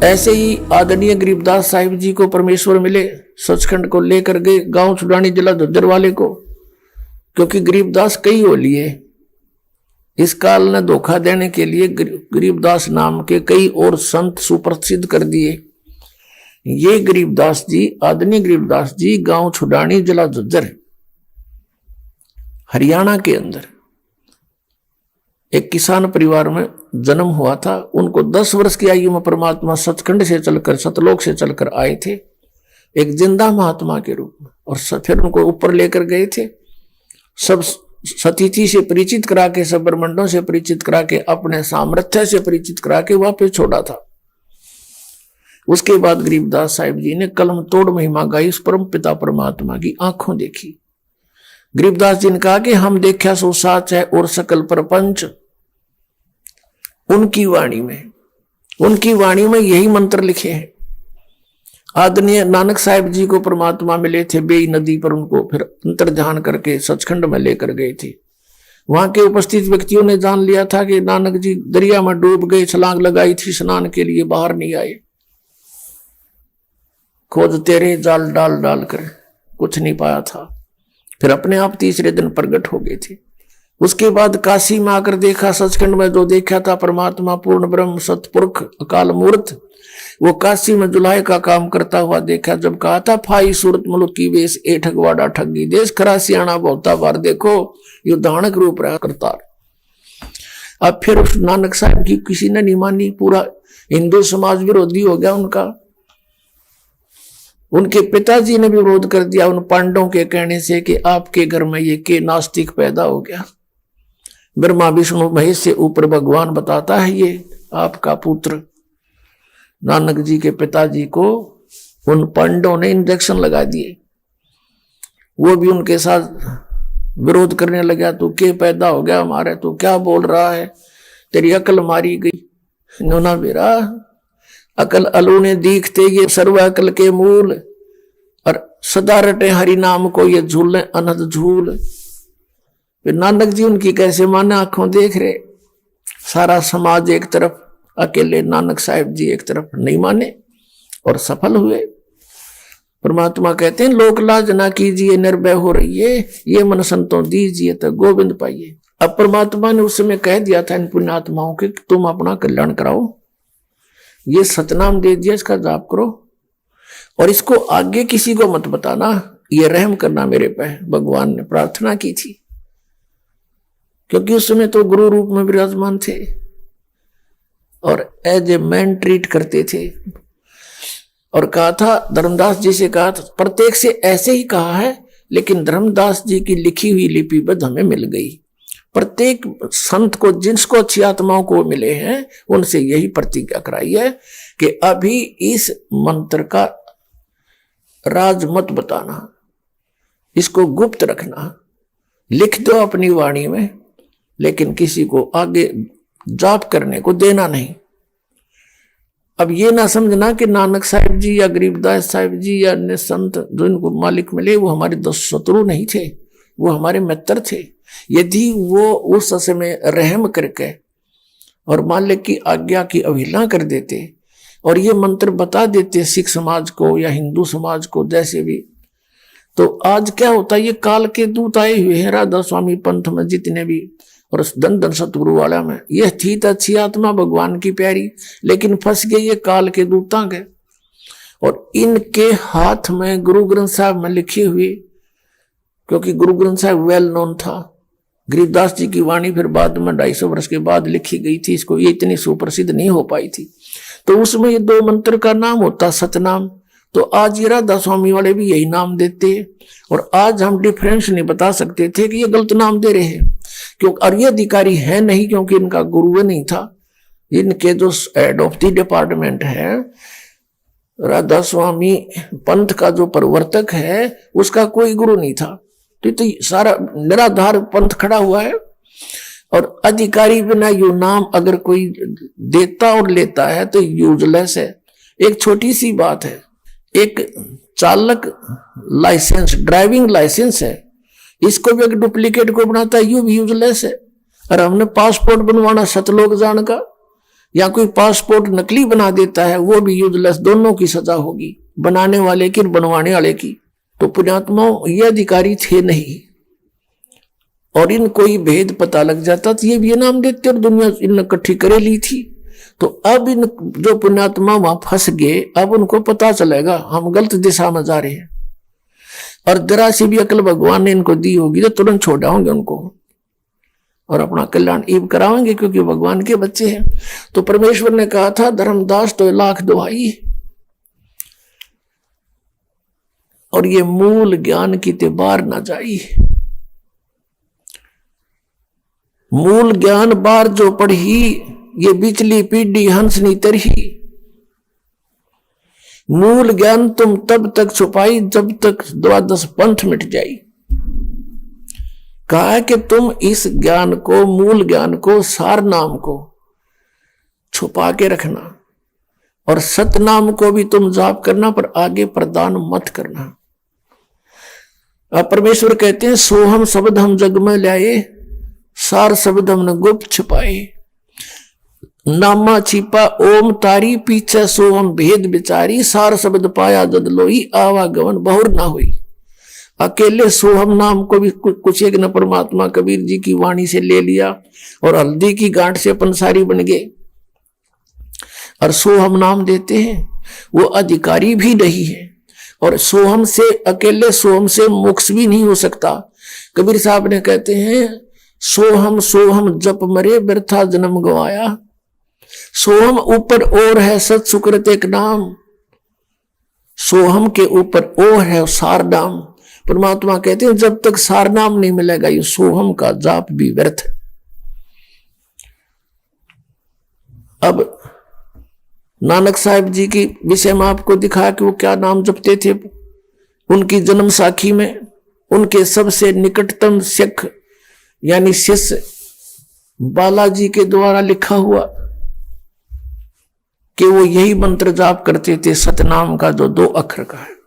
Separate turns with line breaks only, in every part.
ऐसे ही आदरणीय गरीबदास साहिब जी को परमेश्वर मिले, सचखंड को लेकर गए गांव छुड़ानी जिला झज्जर वाले को, क्योंकि गरीबदास कई हो लिए। इस काल ने धोखा देने के लिए गरीबदास नाम के कई और संत सुप्रसिद्ध कर दिए। ये गरीबदास जी, आदरणीय गरीबदास जी गांव छुड़ानी जिला झज्जर हरियाणा के अंदर एक किसान परिवार में जन्म हुआ था। उनको 10 वर्ष की आयु में परमात्मा सतखंड से चलकर, सतलोक से चलकर आए थे एक जिंदा महात्मा के रूप में, और फिर उनको ऊपर लेकर गए थे। सब सतीथि से परिचित करा के, सब ब्रह्मंडों से परिचित करा के, अपने सामर्थ्य से परिचित करा के वापस छोड़ा था। उसके बाद गरीबदास साहिब जी ने कलम तोड़ महिमा गाई, उस परम पिता परमात्मा की आंखों देखी। गरीबदास जी ने कहा कि हम देखा सो साच है और सकल प्रपंच। उनकी वाणी में यही मंत्र लिखे हैं। आदरणीय नानक साहिब जी को परमात्मा मिले थे बेई नदी पर, उनको फिर अंतर्ध्यान करके सचखंड में लेकर गए थे। वहां के उपस्थित व्यक्तियों ने जान लिया था कि नानक जी दरिया में डूब गए, छलांग लगाई थी स्नान के लिए, बाहर नहीं आए। खोजते रहे जाल डाल डाल कर, कुछ नहीं पाया था। फिर अपने आप तीसरे दिन प्रकट हो गए थे। उसके बाद काशी में आकर देखा, सचखंड में जो देखा था परमात्मा पूर्ण ब्रह्म सतपुरुष अकाल मूर्त, वो काशी में जुलाई का काम करता हुआ देखा। जब कहा था फाई सूरत मुल्क की वेश ए ठगवाड़ा ठगी देश खरा सियाणा बहुता बार, देखो ये उदाहरण रूप रहा करतार। अब फिर उस नानक साहब की किसी ने नहीं मानी, पूरा हिंदू समाज विरोधी हो गया उनका। उनके पिताजी ने भी विरोध कर दिया उन पांडवों के कहने से कि आपके घर में ये के नास्तिक पैदा हो गया। ब्रह्मा विष्णु महेश से ऊपर भगवान बताता है ये आपका पुत्र। नानक जी के पिताजी को उन पांडवों ने इंजेक्शन लगा दिए, वो भी उनके साथ विरोध करने लगा। तू के पैदा हो गया हमारे, तू क्या बोल रहा है, तेरी अकल मारी गई। नोना मेरा अकल अलूने दीखते ये सर्व अकल के मूल, और सदा रटे हरि नाम को ये झूले अनंत झूल। फिर नानक जी उनकी कैसे माने, आंखों देख रहे, सारा समाज एक तरफ, अकेले नानक साहिब जी एक तरफ, नहीं माने और सफल हुए। परमात्मा कहते हैं लोक लाज ना कीजिए निर्भय हो रही है, ये मन संतों दीजिए तो गोविंद पाइए। अब परमात्मा ने उस समय कह दिया था इन पुण्यात्माओं के तुम अपना कल्याण कराओ, ये सतनाम दे दिया, इसका जाप करो और इसको आगे किसी को मत बताना, ये रहम करना मेरे पे। भगवान ने प्रार्थना की थी, क्योंकि उस समय तो गुरु रूप में विराजमान थे और एज ए मैन ट्रीट करते थे। और कहा था, धर्मदास जी से कहा था, प्रत्येक से ऐसे ही कहा है, लेकिन धर्मदास जी की लिखी हुई लिपिबद्ध हमें मिल गई। प्रत्येक संत को, जिसको अच्छी आत्माओं को मिले हैं, उनसे यही प्रतिज्ञा कराई है कि अभी इस मंत्र का राज मत बताना, इसको गुप्त रखना, लिख दो अपनी वाणी में, लेकिन किसी को आगे जाप करने को देना नहीं। अब ये ना समझना कि नानक साहिब जी या गरीबदास साहिब जी या अन्य संत जो इनको मालिक मिले वो हमारे 10 शत्रु नहीं थे, वो हमारे मित्र थे। यदि वो उस समय रहम करके और मालिक की आज्ञा की अवहेलना कर देते और ये मंत्र बता देते सिख समाज को या हिंदू समाज को, जैसे भी, तो आज क्या होता, ये काल के दूत आए हुए हैं राधा स्वामी पंथ में जितने भी, और धन धन सतगुरु वाला में, यह थी तो अच्छी आत्मा भगवान की प्यारी, लेकिन फंस गई ये काल के दूतां के। और इनके हाथ में गुरु ग्रंथ साहब में लिखी हुई, क्योंकि गुरु ग्रंथ साहब वेल नोन था, गरीबदास जी की वाणी फिर बाद में 250 वर्ष के बाद लिखी गई थी, इसको ये इतनी सुप्रसिद्ध नहीं हो पाई थी। तो उसमें ये 2 मंत्र का नाम होता सतनाम। तो आज ये राधा स्वामी वाले भी यही नाम देते हैं, और आज हम डिफरेंस नहीं बता सकते थे कि ये गलत नाम दे रहे हैं, क्योंकि और ये अधिकारी है नहीं, क्योंकि इनका गुरु नहीं था। इनके जो हेड ऑफ द डिपार्टमेंट है, राधा स्वामी पंथ का जो प्रवर्तक है, उसका कोई गुरु नहीं था। तो सारा निराधार पंथ खड़ा हुआ है, और अधिकारी बिना यू नाम अगर कोई देता और लेता है तो यूजलेस है। एक छोटी सी बात है, एक चालक लाइसेंस, ड्राइविंग लाइसेंस है, इसको भी एक डुप्लीकेट को बनाता है, यू भी यूजलेस है। और हमने पासपोर्ट बनवाना सतलोक जान का, या कोई पासपोर्ट नकली बना देता है, वो भी यूजलेस, दोनों की सजा होगी, बनाने वाले की और बनवाने वाले की। तो पुण्यात्माओं ये अधिकारी थे नहीं, और इन कोई भेद पता लग जाता तो ये भी नाम देते और दुनिया इन इकट्ठी करे ली थी। तो अब इन जो पुण्यात्मा वहां फंस गए, अब उनको पता चलेगा हम गलत दिशा में जा रहे हैं, और जरा सी भी अकल भगवान ने इनको दी होगी तो तुरंत छोड़ाओगे उनको और अपना कल्याण ईब कराएंगे, क्योंकि भगवान के बच्चे हैं। तो परमेश्वर ने कहा था धर्मदास तो लाख दुहाई, और ये मूल ज्ञान की ते बार ना जाई। मूल ज्ञान बार जो पढ़ी, ये बिचली पीढ़ी हंसनी तरही। मूल ज्ञान तुम तब तक छुपाई जब तक द्वादश पंथ मिट जाई। कहा है कि तुम इस ज्ञान को, मूल ज्ञान को, सार नाम को छुपा के रखना, और सतनाम को भी तुम जाप करना, पर आगे प्रदान मत करना। अब परमेश्वर कहते हैं सोहम शब्द हम जग में लाए, सार शब्द हमने गुप्त छुपाए। नामा छिपा ओम तारी, पीछे सोहम भेद बिचारी। सार शब्द पाया जद लोई, आवागमन बहुर ना हुई। अकेले सोहम नाम को भी कुछ एक न परमात्मा कबीर जी की वाणी से ले लिया, और हल्दी की गांठ से पंसारी बन गए, और सोहम नाम देते हैं। वो अधिकारी भी नहीं है, और सोहम से, अकेले सोहम से मोक्ष भी नहीं हो सकता। कबीर साहब ने कहते हैं सोहम सोहम जप मरे, व्यर्था जन्म गवाया। सोहम ऊपर और है सत सुकृत एक नाम, सोहम के ऊपर ओ है सार नाम। परमात्मा कहते हैं जब तक सार नाम नहीं मिलेगा ये सोहम का जाप भी व्यर्थ है। अब नानक साहिब जी की विषय में आपको दिखाया कि वो क्या नाम जपते थे। उनकी जन्म साखी में उनके सबसे निकटतम सिख यानी शिष्य बालाजी के द्वारा लिखा हुआ कि वो यही मंत्र जाप करते थे, सतनाम का जो 2 अक्षर का है।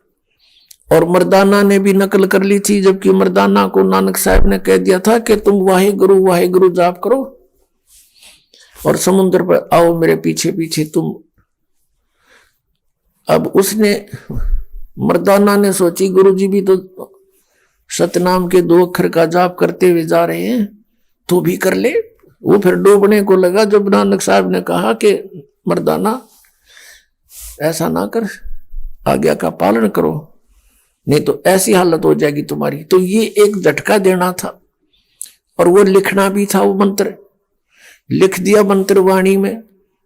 और मर्दाना ने भी नकल कर ली थी, जबकि मर्दाना को नानक साहब ने कह दिया था कि तुम वाहे गुरु जाप करो और समुद्र पर आओ मेरे पीछे पीछे तुम। अब उसने, मर्दाना ने सोची गुरुजी भी तो सतनाम के 2 अक्षर का जाप करते हुए जा रहे हैं, तो भी कर ले। वो फिर डूबने को लगा जब नानक साहब ने कहा कि मर्दाना ऐसा ना कर, आज्ञा का पालन करो, नहीं तो ऐसी हालत हो जाएगी तुम्हारी। तो ये एक झटका देना था, और वो लिखना भी था। वो मंत्र लिख दिया मंत्र वाणी में,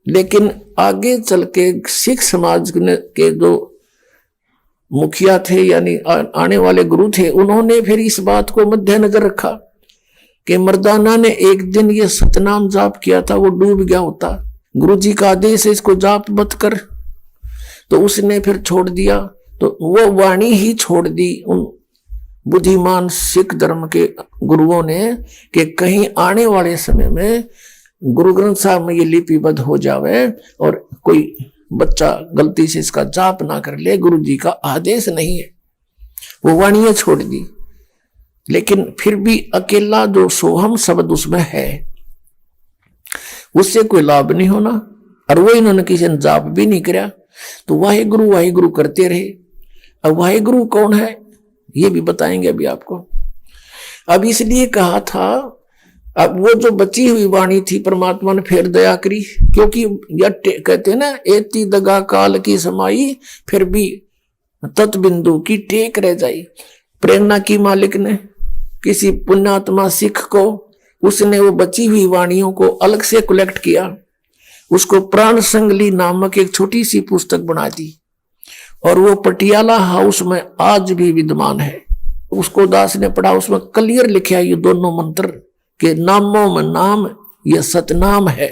लेकिन आगे चल के सिख समाज के जो मुखिया थे यानी आने वाले गुरु थे, उन्होंने फिर इस बात को मद्देनजर रखा कि मर्दाना ने एक दिन ये सतनाम जाप किया था, वो डूब गया होता, गुरु जी का आदेश है इसको जाप मत कर, तो उसने फिर छोड़ दिया। तो वो वाणी ही छोड़ दी उन बुद्धिमान सिख धर्म के गुरुओं ने कि कहीं आने वाले समय में गुरु ग्रंथ साहब में ये लिपिबद्ध हो जावे और कोई बच्चा गलती से इसका जाप ना कर ले, गुरु जी का आदेश नहीं है। वो वाणियां छोड़ दी, लेकिन फिर भी अकेला जो सोहम शब्द उसमें है उससे कोई लाभ नहीं होना, और वो इन्होंने किसी ने जाप भी नहीं किया। तो वाहे गुरु करते रहे। अब वाहे गुरु कौन है ये भी बताएंगे अभी आपको। अब इसलिए कहा था, अब वो जो बची हुई वाणी थी परमात्मा ने फिर दया करी, क्योंकि कहते हैं ना एती दगा काल की समाई, फिर भी तत्बिंदु की टेक रह जाई। प्रेरणा की मालिक ने किसी पुण्यात्मा सिख को, उसने वो बची हुई वाणियों को अलग से कलेक्ट किया, उसको प्राण संगली नामक एक छोटी सी पुस्तक बना दी, और वो पटियाला हाउस में आज भी विद्यमान है। उसको दास ने पढ़ा, उसमें क्लियर लिखा ये दोनों मंत्र के नामों में नाम ये सतनाम है।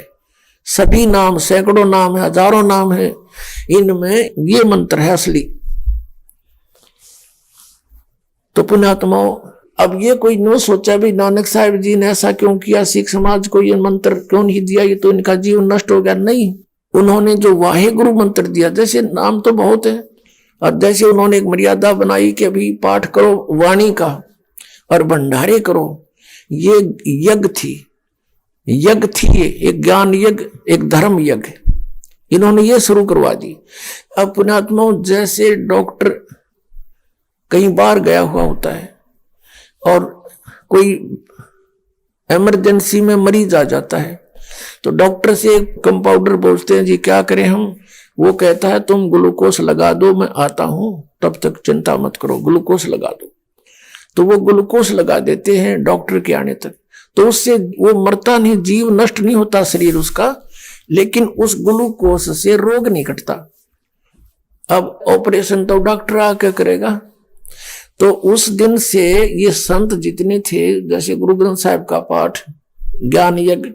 सभी नाम, सैकड़ों नाम है, हजारों नाम है, इनमें ये मंत्र है असली। तो पुण्यात्माओं, अब ये कोई न सोचा भी नानक साहिब जी ने ऐसा क्यों किया, सिख समाज को ये मंत्र क्यों नहीं दिया, ये तो इनका जीवन नष्ट हो गया। नहीं, उन्होंने जो वाहे गुरु मंत्र दिया, जैसे नाम तो बहुत है, और जैसे उन्होंने एक मर्यादा बनाई कि अभी पाठ करो वाणी का और भंडारे करो, ये यज्ञ थी, यज्ञ थी, एक ज्ञान यज्ञ, एक धर्म यज्ञ, इन्होंने ये शुरू करवा दी। अब पुण्यात्माओं, जैसे डॉक्टर कहीं बाहर गया हुआ होता है और कोई इमरजेंसी में मरीज आ जाता है, तो डॉक्टर से कंपाउंडर पूछते हैं जी क्या करें हम, वो कहता है तुम ग्लूकोज लगा दो, मैं आता हूं, तब तक चिंता मत करो, ग्लूकोज लगा दो। तो वो ग्लूकोज लगा देते हैं डॉक्टर के आने तक। तो उससे वो मरता नहीं, जीव नष्ट नहीं होता शरीर उसका, लेकिन उस ग्लूकोज से रोग नहीं घटता। अब ऑपरेशन तो डॉक्टर आके करेगा। तो उस दिन से ये संत जितने थे, जैसे गुरु ग्रंथ साहिब का पाठ, ज्ञान यज्ञ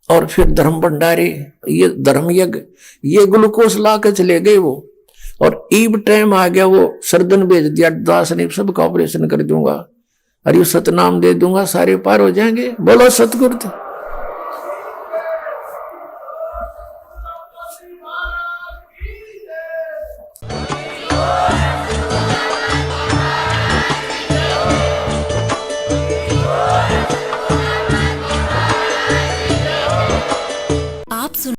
और फिर धर्म भंडारे, ये धर्म यज्ञ, ये ग्लूकोज ला के चले गए वो। और ईब टाइम आ गया, वो सर्जन भेज दिया दास ने, सबका ऑपरेशन कर दूंगा, अरे सतनाम दे दूंगा, सारे पार हो जाएंगे। बोलो सतगुरु।